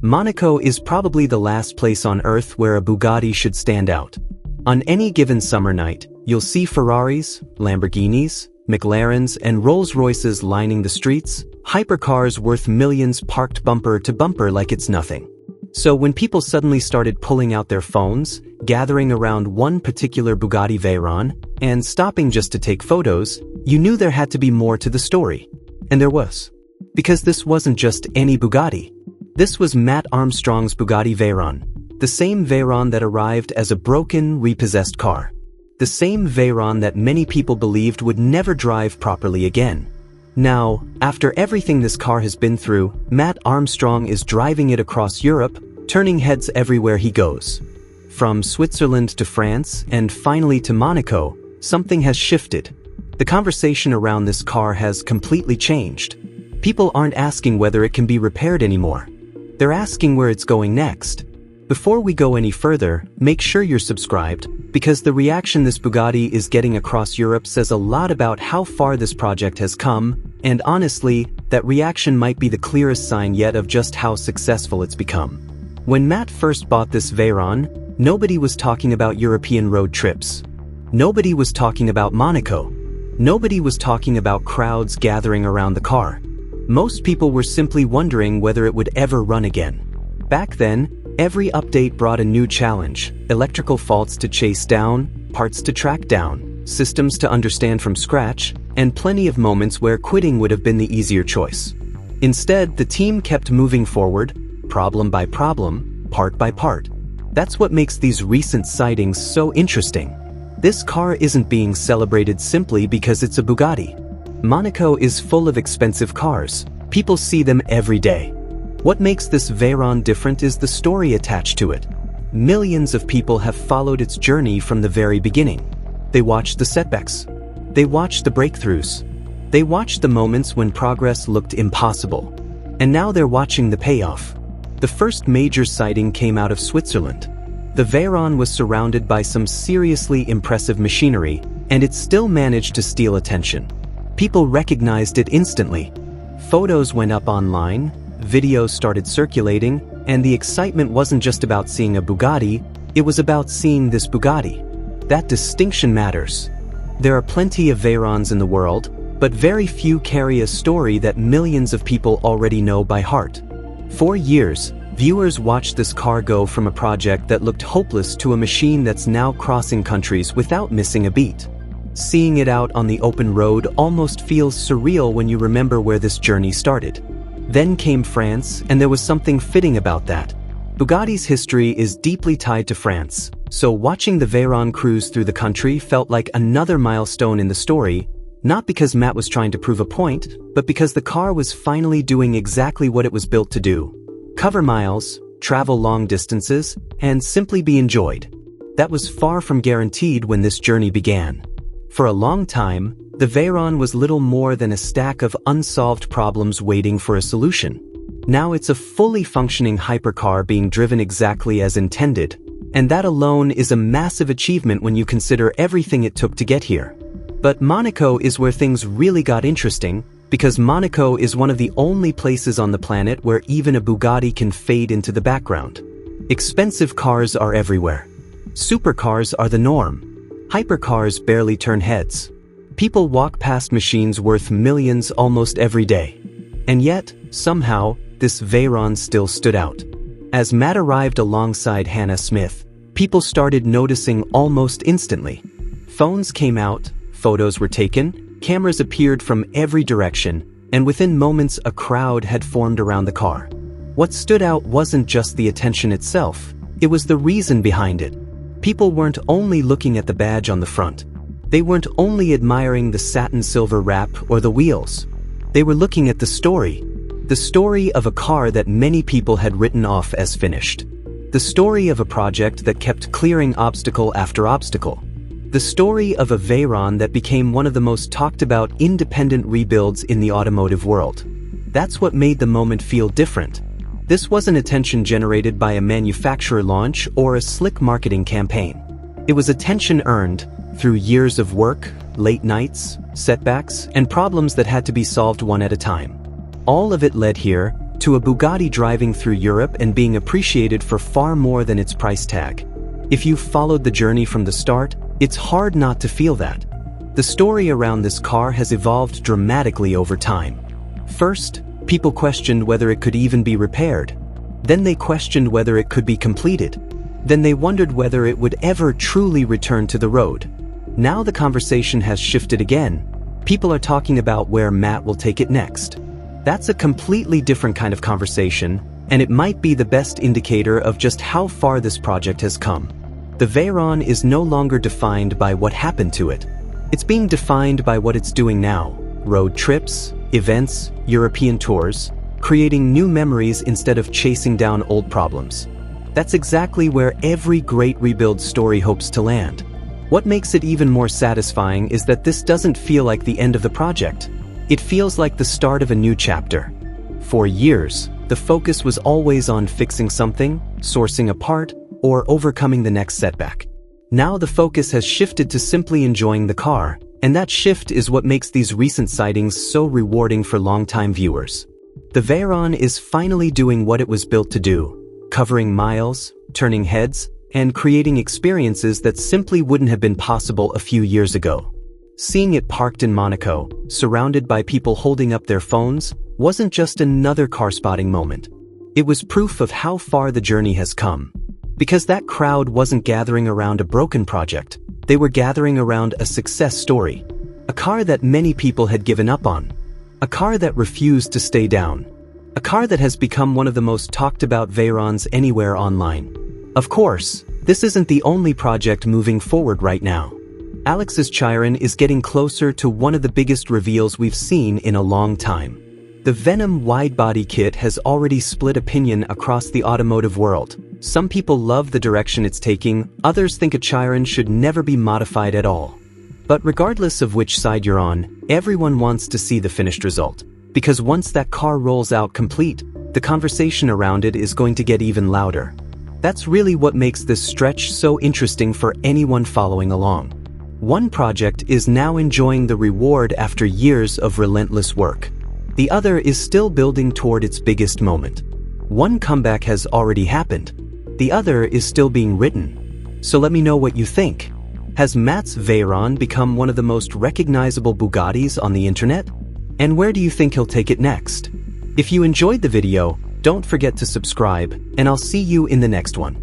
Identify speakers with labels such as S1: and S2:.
S1: Monaco is probably the last place on Earth where a Bugatti should stand out. On any given summer night, you'll see Ferraris, Lamborghinis, McLarens, and Rolls-Royces lining the streets, hypercars worth millions parked bumper to bumper like it's nothing. So when people suddenly started pulling out their phones, gathering around one particular Bugatti Veyron, and stopping just to take photos, you knew there had to be more to the story. And there was. Because this wasn't just any Bugatti. This was Matt Armstrong's Bugatti Veyron, the same Veyron that arrived as a broken, repossessed car. The same Veyron that many people believed would never drive properly again. Now, after everything this car has been through, Matt Armstrong is driving it across Europe, turning heads everywhere he goes. From Switzerland to France, and finally to Monaco, something has shifted. The conversation around this car has completely changed. People aren't asking whether it can be repaired anymore. They're asking where it's going next. Before we go any further, make sure you're subscribed, because the reaction this Bugatti is getting across Europe says a lot about how far this project has come, and honestly, that reaction might be the clearest sign yet of just how successful it's become. When Matt first bought this Veyron, nobody was talking about European road trips. Nobody was talking about Monaco. Nobody was talking about crowds gathering around the car. Most people were simply wondering whether it would ever run again. Back then, every update brought a new challenge: electrical faults to chase down, parts to track down, systems to understand from scratch, and plenty of moments where quitting would have been the easier choice. Instead, the team kept moving forward, problem by problem, part by part. That's what makes these recent sightings so interesting. This car isn't being celebrated simply because it's a Bugatti. Monaco is full of expensive cars. People see them every day. What makes this Veyron different is the story attached to it. Millions of people have followed its journey from the very beginning. They watched the setbacks. They watched the breakthroughs. They watched the moments when progress looked impossible. And now they're watching the payoff. The first major sighting came out of Switzerland. The Veyron was surrounded by some seriously impressive machinery, and it still managed to steal attention. People recognized it instantly. Photos went up online, videos started circulating, and the excitement wasn't just about seeing a Bugatti, it was about seeing this Bugatti. That distinction matters. There are plenty of Veyrons in the world, but very few carry a story that millions of people already know by heart. For years, viewers watched this car go from a project that looked hopeless to a machine that's now crossing countries without missing a beat. Seeing it out on the open road almost feels surreal when you remember where this journey started. Then came France, and there was something fitting about that. Bugatti's history is deeply tied to France, so watching the Veyron cruise through the country felt like another milestone in the story, not because Matt was trying to prove a point, but because the car was finally doing exactly what it was built to do: cover miles, travel long distances, and simply be enjoyed. That was far from guaranteed when this journey began. For a long time, the Veyron was little more than a stack of unsolved problems waiting for a solution. Now it's a fully functioning hypercar being driven exactly as intended, and that alone is a massive achievement when you consider everything it took to get here. But Monaco is where things really got interesting, because Monaco is one of the only places on the planet where even a Bugatti can fade into the background. Expensive cars are everywhere. Supercars are the norm. Hypercars barely turn heads. People walk past machines worth millions almost every day. And yet, somehow, this Veyron still stood out. As Matt arrived alongside Hannah Smith, people started noticing almost instantly. Phones came out, photos were taken, cameras appeared from every direction, and within moments a crowd had formed around the car. What stood out wasn't just the attention itself, it was the reason behind it. People weren't only looking at the badge on the front. They weren't only admiring the satin silver wrap or the wheels. They were looking at the story of a car that many people had written off as finished. The story of a project that kept clearing obstacle after obstacle. The story of a Veyron that became one of the most talked about independent rebuilds in the automotive world. That's what made the moment feel different. This wasn't attention generated by a manufacturer launch or a slick marketing campaign. It was attention earned through years of work, late nights, setbacks, and problems that had to be solved one at a time. All of it led here, to a Bugatti driving through Europe and being appreciated for far more than its price tag. If you've followed the journey from the start, it's hard not to feel that. The story around this car has evolved dramatically over time. First, people questioned whether it could even be repaired. Then they questioned whether it could be completed. Then they wondered whether it would ever truly return to the road. Now the conversation has shifted again. People are talking about where Matt will take it next. That's a completely different kind of conversation, and it might be the best indicator of just how far this project has come. The Veyron is no longer defined by what happened to it. It's being defined by what it's doing now. Road trips, events, European tours, creating new memories instead of chasing down old problems. That's exactly where every great rebuild story hopes to land. What makes it even more satisfying is that this doesn't feel like the end of the project. It feels like the start of a new chapter. For years, the focus was always on fixing something, sourcing a part, or overcoming the next setback. Now the focus has shifted to simply enjoying the car, and that shift is what makes these recent sightings so rewarding for longtime viewers. The Veyron is finally doing what it was built to do, covering miles, turning heads, and creating experiences that simply wouldn't have been possible a few years ago. Seeing it parked in Monaco, surrounded by people holding up their phones, wasn't just another car-spotting moment. It was proof of how far the journey has come. Because that crowd wasn't gathering around a broken project, they were gathering around a success story. A car that many people had given up on. A car that refused to stay down. A car that has become one of the most talked about Veyrons anywhere online. Of course, this isn't the only project moving forward right now. Alex's Chiron is getting closer to one of the biggest reveals we've seen in a long time. The Venom wide-body kit has already split opinion across the automotive world. Some people love the direction it's taking, others think a Chiron should never be modified at all. But regardless of which side you're on, everyone wants to see the finished result. Because once that car rolls out complete, the conversation around it is going to get even louder. That's really what makes this stretch so interesting for anyone following along. One project is now enjoying the reward after years of relentless work. The other is still building toward its biggest moment. One comeback has already happened. The other is still being written. So let me know what you think. Has Matt's Veyron become one of the most recognizable Bugattis on the internet? And where do you think he'll take it next? If you enjoyed the video, don't forget to subscribe, and I'll see you in the next one.